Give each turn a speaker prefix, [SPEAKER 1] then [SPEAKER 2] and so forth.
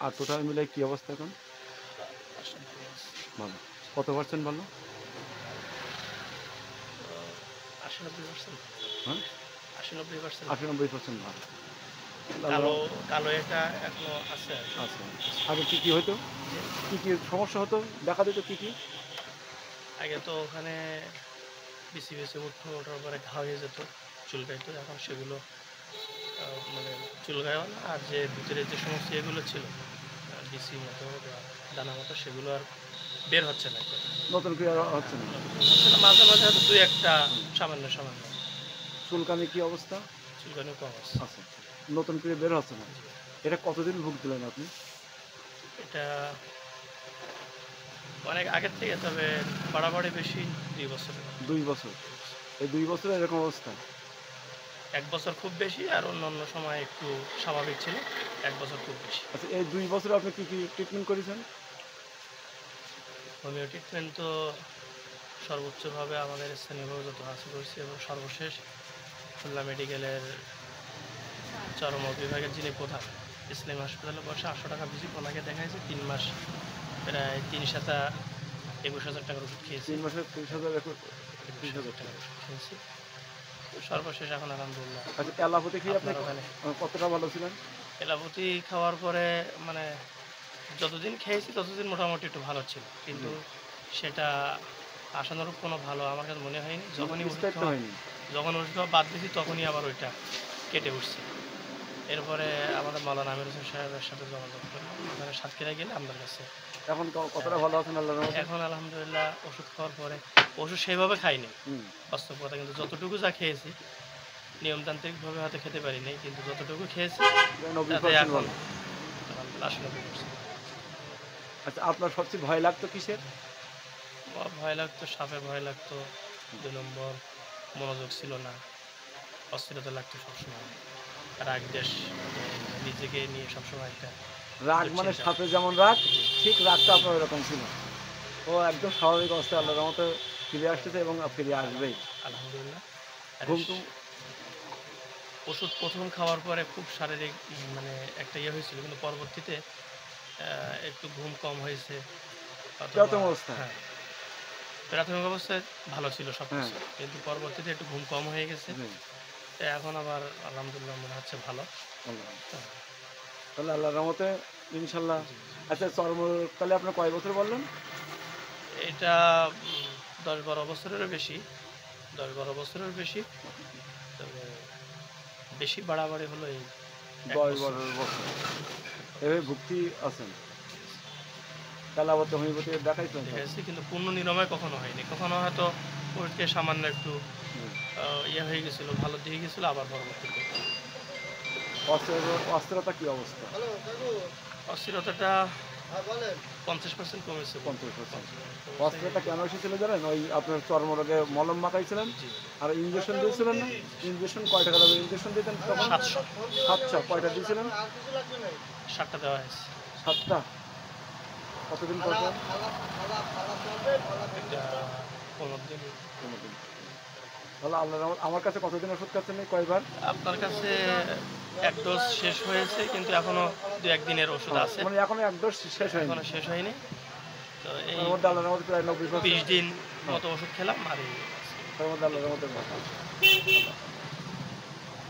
[SPEAKER 1] আর total মিলে কি অবস্থা এখন? ভালো। কত পার্সেন্ট ভালো?
[SPEAKER 2] ৮০-৯০%
[SPEAKER 1] হ্যাঁ?
[SPEAKER 2] ৮০-৯০%
[SPEAKER 1] ৯৮% ভালো।
[SPEAKER 2] কালো কালো এটা এখনো আছে।
[SPEAKER 1] আচ্ছা। আগে কি হতো?
[SPEAKER 2] যে
[SPEAKER 1] কি সমস্যা হতো? দেখা দিত কি?
[SPEAKER 2] আগে তো ওখানে বেশি ওঠার পরে ঘা হয়ে যেত, চুলকাইতো। এখন সেগুলো মানে চুলকায়ও না। আর যে ভিতরে যে সমস্ত এগুলো ছিল বিসি মতো বা দানা মতো, সেগুলো আর বের হচ্ছে না এখন।
[SPEAKER 1] নতুন করে আর হচ্ছে না।
[SPEAKER 2] নতুন হচ্ছে না, মাঝে হয়তো ২-১টা সামান্য
[SPEAKER 1] চুলকানির কি অবস্থা?
[SPEAKER 2] চুলকানিও কম আছে।
[SPEAKER 1] আচ্ছা। নতুন করে বের হচ্ছে না।
[SPEAKER 2] জি।
[SPEAKER 1] এটা কতদিন ভুগছিলেন আপনি?
[SPEAKER 2] এটা অনেক আগের থেকে, তবে বাড়াবাড়ি বেশি ২ বছর।
[SPEAKER 1] ২ বছর। এই ২ বছরে এরকম অবস্থা?
[SPEAKER 2] ১ বছর খুব বেশি, আর অন্যান্য সময় একটু স্বাভাবিক ছিল। ১ বছর খুব বেশি।
[SPEAKER 1] আচ্ছা, এই ২ বছরে আপনি কি ট্রিটমেন্ট করেছেন?
[SPEAKER 2] হোমিও ট্রিটমেন্ট তো সর্বোচ্চভাবে আমাদের স্থানীয়ভাবে যত আছে করেছি, এবং সর্বশেষ খুলনা মেডিকেলের চরম বিভাগের যিনি প্রধান, ইসলামী হাসপাতালে বসে ৮০০ টাকা ভিজিট, ওনাকে দেখাইছে ৩ মাস, প্রায় ৩/৭ ২১,০০০ টাকার ওষুধ খেয়েছি।
[SPEAKER 1] ৩ মাসে ৩০,০০০
[SPEAKER 2] ২১,০০০ টাকার ওষুধ খেয়েছি। তো সর্বশেষ এখন আলহামদুলিল্লাহ
[SPEAKER 1] আচ্ছা, অ্যালোপ্যাথি খেয়ে আপনি
[SPEAKER 2] আপনার ওখানে
[SPEAKER 1] কতটা ভালো ছিলেন?
[SPEAKER 2] এলাবতী খাওয়ার পরে মানে যতদিন খেয়েছি ততদিন মোটামুটি একটু ভালো ছিল, কিন্তু সেটা আশানুরূপ কোনো ভালো আমার কাছে মনে হয়নি।
[SPEAKER 1] মানে স্থায়িত্ব হয়নি।
[SPEAKER 2] যখন ওষুধ খাওয়া বাদ দিয়েছি, তখনই আবার ওইটা কেটে উঠছে। এরপরে আমাদের মাওলানা আমির হোসেন সাহেবের সাথে যোগাযোগ করলাম, ওখানে সাতক্ষীরায় গেলে আপনার কাছে।
[SPEAKER 1] এখন কতটা ভালো আছেন আল্লাহর রহমতে?
[SPEAKER 2] এখন আলহামদুলিল্লাহ ওষুধ খাওয়ার পরে, ওষুধ সেভাবে খাইনি
[SPEAKER 1] হুম।
[SPEAKER 2] বাস্তব কথা, কিন্তু যতটুকু যা খেয়েছি নিয়মতান্ত্রিকভাবে হয়তো খেতে পারিনি, কিন্তু যতটুকু খেয়েছি তাতে
[SPEAKER 1] ৯০%
[SPEAKER 2] এখন
[SPEAKER 1] ভালো।
[SPEAKER 2] আলহামদুলিল্লাহ ৯০%।
[SPEAKER 1] আচ্ছা, আপনার সবচেয়ে ভয় লাগতো কিসের?
[SPEAKER 2] ভয় লাগতো, সাপে ভয় লাগতো। ২ নম্বর মনোযোগ ছিল না, অস্থিরতা লাগতো সবসময়। রাগ দেশ, নিজেকে নিয়ে সবসময় একটা
[SPEAKER 1] রাগ মানে
[SPEAKER 2] দুশ্চিন্তা।
[SPEAKER 1] সাপে যেমন রাগ,
[SPEAKER 2] জি,
[SPEAKER 1] ঠিক রাগটা আপনার ওরকম ছিল। ও একদম স্বাভাবিক অবস্থায় আল্লাহর রহমতে ফিরে আসতেছে এবং ফিরে আসবেই।
[SPEAKER 2] আলহামদুলিল্লাহ। আর
[SPEAKER 1] ঘুম টুম
[SPEAKER 2] ওষুধ ১ম খাওয়ার পরে খুব শারীরিক মানে একটা হয়েছিল, কিন্তু পরবর্তীতে একটু ঘুম কম হয়েছে, অথবা
[SPEAKER 1] কিরকম অবস্থা?
[SPEAKER 2] হ্যাঁ, প্রাথমিক অবস্থায় ভালো ছিল
[SPEAKER 1] হ্যাঁ,
[SPEAKER 2] সবকিছু, কিন্তু পরবর্তীতে একটু ঘুম কম হয়ে গেছে।
[SPEAKER 1] জি,
[SPEAKER 2] তো এখন আবার আলহামদুলিল্লাহ মনে হচ্ছে ভালো।
[SPEAKER 1] আল্লাহ।
[SPEAKER 2] হ্যাঁ,
[SPEAKER 1] তাহলে আল্লাহর রহমতে ইনশাল্লাহ।
[SPEAKER 2] জি, জি।
[SPEAKER 1] আচ্ছা, চর্মরোগকালে আপনার কয় বছর বললেন?
[SPEAKER 2] এটা ১০-১২ বছরেরও বেশি, ১০-১২ বছরের বেশি। তবে বেশি বাড়াবাড়ি হলো এই ১ বছর।
[SPEAKER 1] ১০-১২ বছর। এভাবে ভুগতি আছেন। কালাবত হোমিওপ্যাথি দেখাইছেন
[SPEAKER 2] ঠিক
[SPEAKER 1] সব?
[SPEAKER 2] আছে, কিন্তু পূর্ণ নিরাময় কখনো হয়নি। কখনো হয়তো ওকে সামান্য একটু
[SPEAKER 1] হুম।
[SPEAKER 2] হয়ে গেছিলো, ভালো দিয়ে গেছিলো, আবার পরবর্তীতে
[SPEAKER 1] অস্থিরতা কি অবস্থা?
[SPEAKER 2] অস্থিরতাটা ৫০% কমেছে।
[SPEAKER 1] ৫০%।
[SPEAKER 2] ৫০% কমেছে।
[SPEAKER 1] অস্থিরতা কেন এসেছিল জানেন? ওই আপনার চর্মরোগে মলম মাখাইছিলেন
[SPEAKER 2] জি,
[SPEAKER 1] আর ইনজেকশন দিয়েছিলেন না? ইনজেকশন কয় টাকা দামের ইনজেকশন দিতেন তখন?
[SPEAKER 2] ৭০০
[SPEAKER 1] ৭০০। কয়টা দিয়েছিলেন?
[SPEAKER 2] ৭টা দেওয়া হয়েছে।
[SPEAKER 1] ৭ টা? কতদিন পর পর?
[SPEAKER 2] এটা ১৫ দিন।
[SPEAKER 1] ১৫ দিন। তাহলে আল্লাহর রহমত আমার কাছে কতদিন ওষুধ খাচ্ছেন এই কয়বার?
[SPEAKER 2] আপনার কাছে ১ ডোজ শেষ হয়েছে, কিন্তু এখনো ২-১ দিনের ওষুধ আছে।
[SPEAKER 1] মানে এখনো এক ডোজ শেষ হয়নি।
[SPEAKER 2] এখনো শেষ হয়নি। তো এই
[SPEAKER 1] তার মধ্যে আল্লাহর রহমতে প্রায় ৯০%।
[SPEAKER 2] ২০ দিন মতো ওষুধ খেলাম, আর এই
[SPEAKER 1] তার মধ্যে আল্লাহর রহমতে ভালো।